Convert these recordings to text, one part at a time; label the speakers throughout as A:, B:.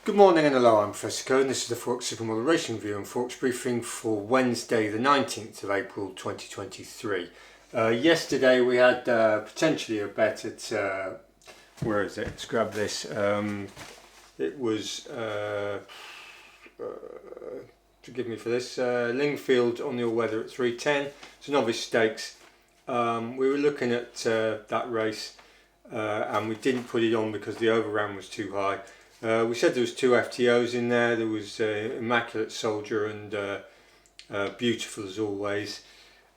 A: Good morning and hello, I'm Professor Coe and this is the Forex Supermodel Racing Review and Forex Briefing for Wednesday the 19th of April 2023. Yesterday we had potentially a bet at, where is it? Let's grab this. It was, forgive me for this, Lingfield on the all-weather at 310. It's a novice stakes. We were looking at that race and we didn't put it on because the overrun was too high. We said there was two FTOs in there. There was Immaculate Soldier and Beautiful as Always,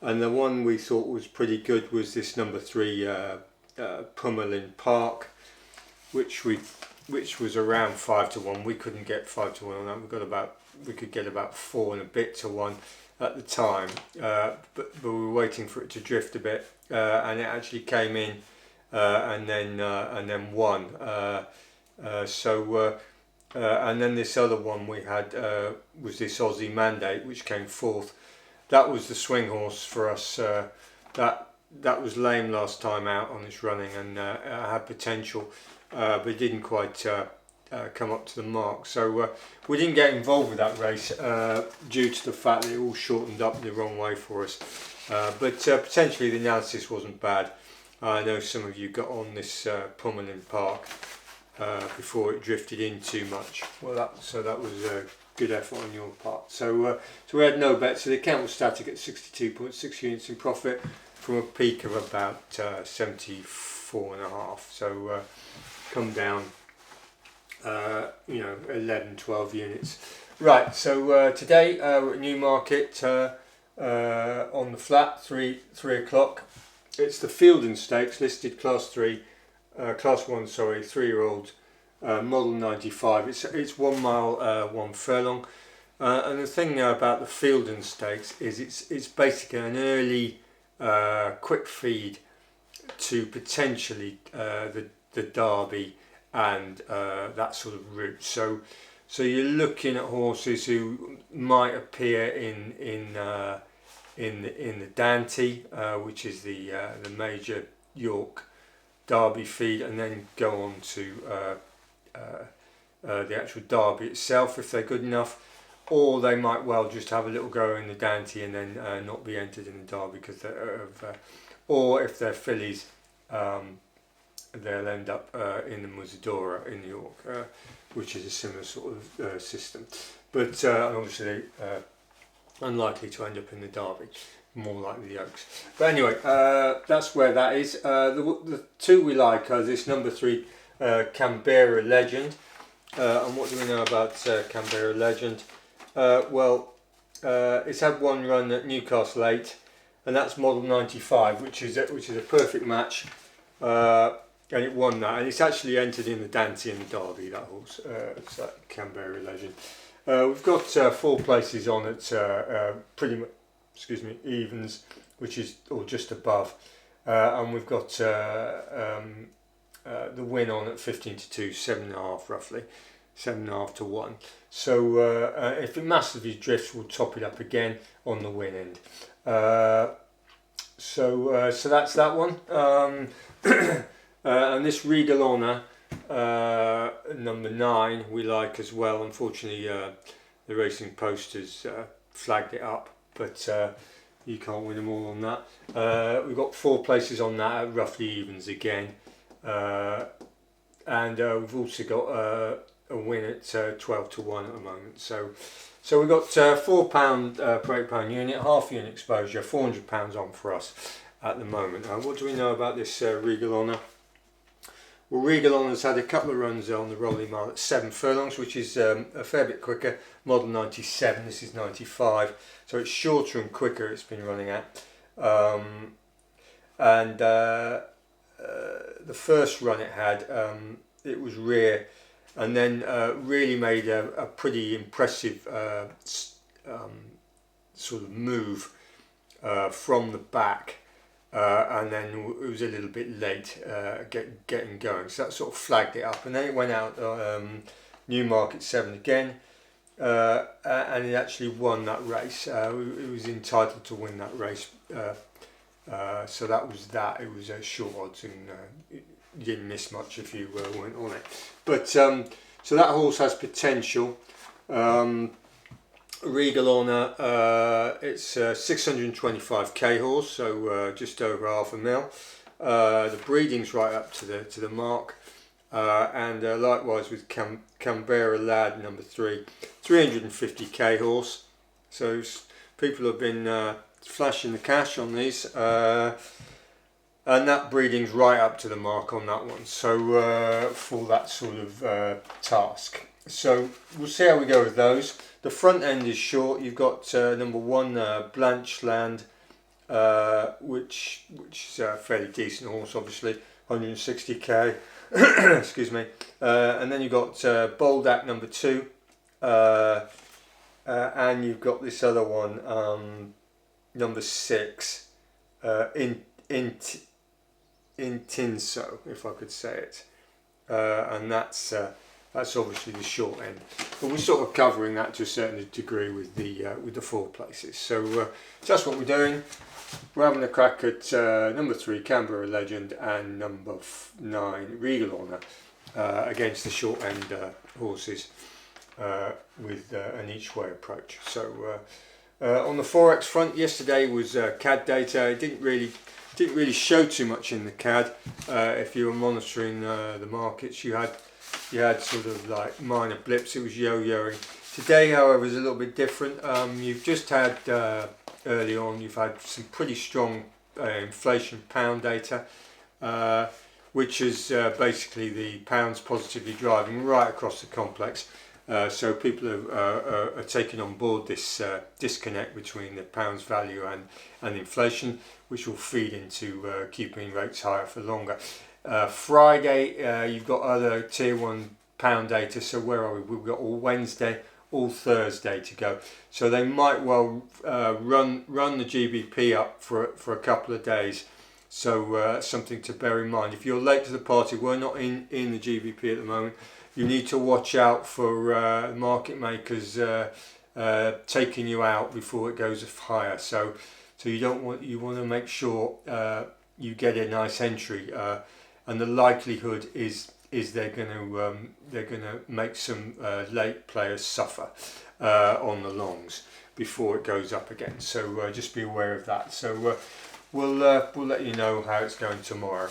A: and the one we thought was pretty good was this number 3 Pummelin Park, which was around 5 to 1. We couldn't get 5 to 1 on that. We could get about 4 and a bit to 1 at the time, but we were waiting for it to drift a bit, and it actually came in and then won. And then this other one we had was this Aussie Mandate, which came fourth. That was the swing horse for us. That was lame last time out on this running and had potential, but it didn't quite come up to the mark. So we didn't get involved with that race due to the fact that it all shortened up the wrong way for us. But potentially the analysis wasn't bad. I know some of you got on this Pummelin Park before it drifted in too much. Well, that was a good effort on your part. So we had no bet. So the account was static at 62.6 units in profit from a peak of about 74.5. So come down, 11, 12 units. Right. So today we're at Newmarket on the flat, 3 o'clock. It's the Fielden Stakes, listed Class 1, 3-year-old, model 95. It's 1 mile, 1 furlong. And the thing about the Fielden Stakes is it's basically an early, quick feed to potentially the Derby and that sort of route. So you're looking at horses who might appear in the Dante, which is the major York Derby feed, and then go on to the actual Derby itself if they're good enough, or they might well just have a little go in the Dante and then not be entered in the Derby because or if they're fillies, they'll end up in the Musadora in York, which is a similar sort of system, but obviously unlikely to end up in the Derby, more likely the Oaks. But anyway, that's where that is. The two we like are this number 3 Canberra Legend. And what do we know about Canberra Legend? It's had one run at Newcastle 8, and that's model 95, which is a perfect match, and it won that, and it's actually entered in the Dante and the Derby, that horse. It's that Canberra Legend. We've got 4 places on at pretty much, evens, which is or just above, and we've got the win on at 15 to 2, 7.5 roughly, 7.5 to 1. So if it massively drifts, we'll top it up again on the win end. So that's that one. And this Regal Honour, number 9, we like as well. Unfortunately, the Racing Post has flagged it up, but you can't win them all on that. We've got 4 places on that at roughly evens again, and we've also got a win at 12 to 1 at the moment. So we've got £4 per £8 unit, half unit exposure, £400 on for us at the moment. What do we know about this Regal Honour? Well, Regal Honour's had a couple of runs on the Rolling Mile at 7 furlongs, which is a fair bit quicker. Model 97, this is 95, so it's shorter and quicker it's been running at. The first run it had, it was rear, and then really made a pretty impressive sort of move from the back. And then it was a little bit late getting going, so that sort of flagged it up, and then it went out Newmarket 7 again, and it actually won that race. It was entitled to win that race, so that was that. It was short odds, and you didn't miss much if you weren't on it. But So that horse has potential. Regal Honour, it's a 625k horse, so just over half a mil. The breeding's right up to the mark, and likewise with Canberra Lad number 3, 350k horse. So people have been flashing the cash on these, and that breeding's right up to the mark on that one. So for that sort of task. So we'll see how we go with those. The front end is short. You've got number 1 Blanchland, which is a fairly decent horse, obviously, 160k. Excuse me. And then you've got Boldak number 2, and you've got this other one, number 6, Intinso, if I could say it, and that's obviously the short end, but we're sort of covering that to a certain degree with the 4 places. So that's what we're doing. We're having a crack at number 3 Canberra Legend and number 9 Regal Honour against the short end horses with an each way approach. So on the Forex front, yesterday was CAD data. It didn't really show too much in the CAD. If you were monitoring the markets, you had sort of like minor blips. It was yo-yoing. Today, however, is a little bit different. You've just had early on, you've had some pretty strong inflation pound data, which is basically the pounds positively driving right across the complex. So people are taking on board this disconnect between the pound's value and inflation, which will feed into keeping rates higher for longer. Friday, you've got other tier 1 pound data. So where are we? We've got all Wednesday, all Thursday to go. So they might well run the GBP up for a couple of days. So something to bear in mind. If you're late to the party, we're not in the GBP at the moment. You need to watch out for market makers taking you out before it goes higher. So you want to make sure you get a nice entry, and the likelihood is they're going to make some late players suffer on the longs before it goes up again. So just be aware of that. So we'll let you know how it's going tomorrow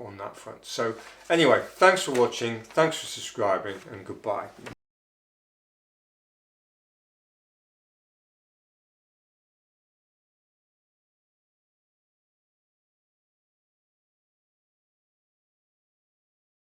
A: on that front. So anyway, thanks for watching, thanks for subscribing, and goodbye.